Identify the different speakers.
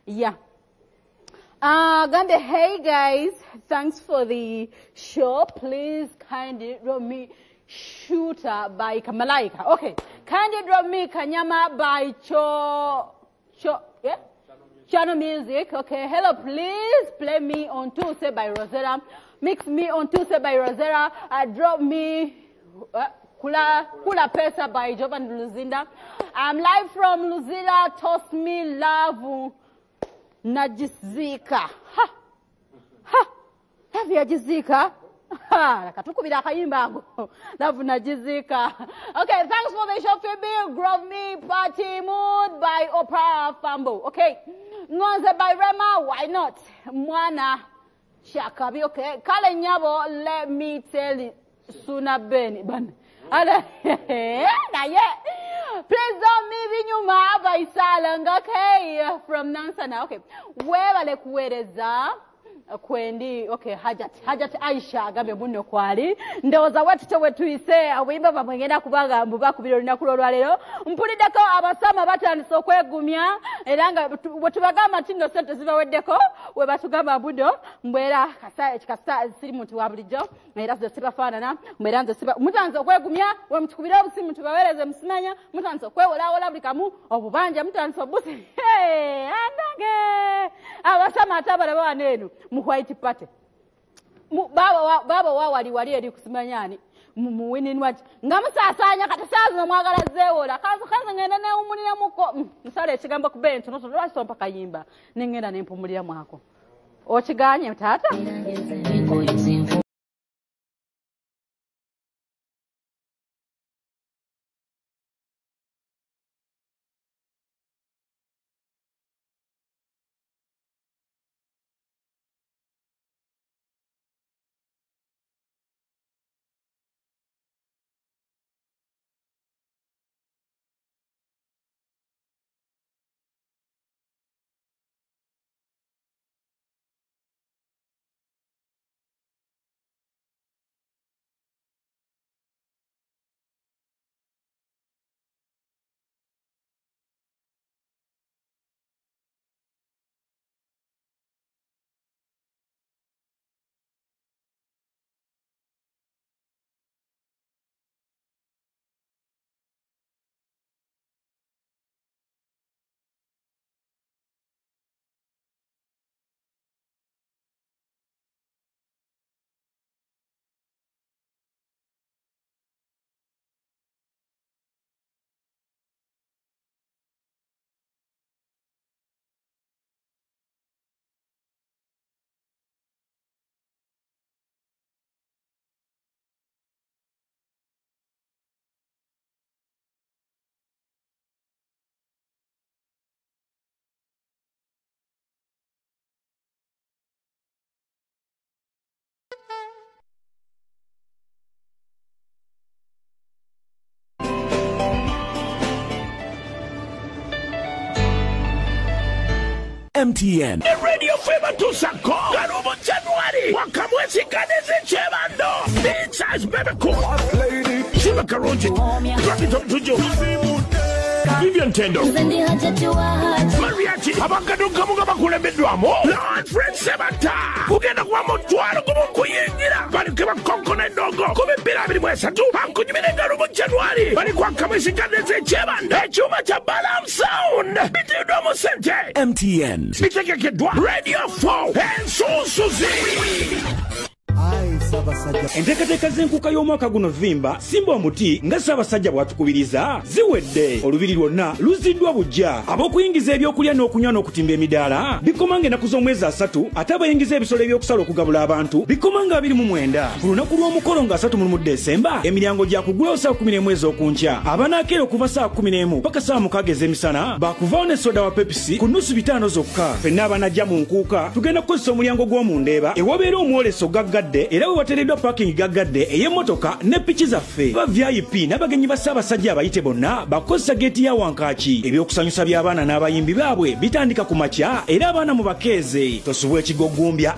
Speaker 1: Yeah. Gande, hey guys, thanks for the show. Please kindly drop me Shooter by Kamalaika. Okay. Kindly drop me Kanyama by Channel Music. Okay. Hello, please play me on Tuesday by Rosetta. Mix me on Tuesday by Rosetta. Drop me Kula Pesa by Jovan Luzinda. I'm live from Luzinda. Toss me love. Najizika. Love ya jizika. Nakatukubira kayimba ngo. Love najizika. Okay, thanks for the show, Phoebe. Grove Me Party Mood by Oprah Fambo. Okay. Ngonze by Rema, why not? Mwana Shakabi, okay. Kale Nyabo, let me tell you. Suna Beni. Please don't move in your mouth by Salang, okay? From Nansana, okay. Where like Wereza? Kwendi, okay, Hajat Aisha, Gabe Buno Kwali. There was a what to say, a wimba of Mangena Kubaga, Bubaku, Nakuralero, Mpudako, Abasama Batan, Sokwe Gumia, Elanga, Watubagama Tindo Center Deco, Webatugama Budo, Mwera, Kasa, Simu to Ablijo, made us the Sibafana, Medan the Mutans of Wegumia, when Tukubida Sim to Veres Smania, Mutans of Kwela Labricamu, or Banja Mutans of Bussy. Hey, and Abasama Tabara Nenu. Muhwaiti pate. Baba wali kusimanyani. Muwini wati. Ngamusa asanya katasazi na mwagala zewola. Kaza ngenda ne umulira muko. Nsale chigamba kubentu no so mpaka yimba. Ningenda ne mpumulira mwako. Ochiganye tata.
Speaker 2: MTN.
Speaker 3: Radio Fever to Sako. Garubo January. Wakamwesi Kanese Chevando. Pizza's baby cool. Shiva Karoji. Drop it up to Joe. Vivian Tendo. Mariachi. Abakadu Kamuga Bakule Bedwamo. Lord Fred Sebata. Ugenda kwa motwaro kumu kuyingira. Bali kama konko na ndogo. Kume bila bili mwesa tu. Hanku jimene Garubo January. Bali kwa kamwesi Kanese Chevando. Chuma cha Balam Sound. Biti udomo sente.
Speaker 2: MTN.
Speaker 3: Biteke kedwa. Radio 4. And Suzy.
Speaker 4: Enteekateeka z'enkuka y'omwaka guno vimba simba omuti nga Ssaabasajja bw'atukubiriza ziwedde. Olubiri lwonna luziddwa bujja. Ab'okuyingiza ebyokulya n'okunywa n'okutimba emidaala bikomanga ennaku z'omwezi 3 ate abayingiza ebisolo eby'okusala okugabula abantu bikomanga 29. Ku lunaku lw'omukolo nga 31 Desemba emiryango gya kuggulawo saa 11 ez'okunkya. Abanaakeera okuva saa 11 paka saa 6 ez'emisana baakuvaawo ne soda wa Pepsi ku nnusu 5 zokka. Ffenna abanajja mu nkuuka tugenda kukozesa omulyango gw'omundeeba ewabeera omwoleso gaggadde era we wateereddwa parking gaggadde ey'emmotoka ne piki zaffe. Ba VIP n'abagenyi ba Ssaabasajja abayite bonna bakozesa geeti ya wankaaki. Ebyokusanyusa by'abaana n'abayimbi baabwe bitandika ku makya era abaana mu bakeeze. Tosubwa ekigogumbya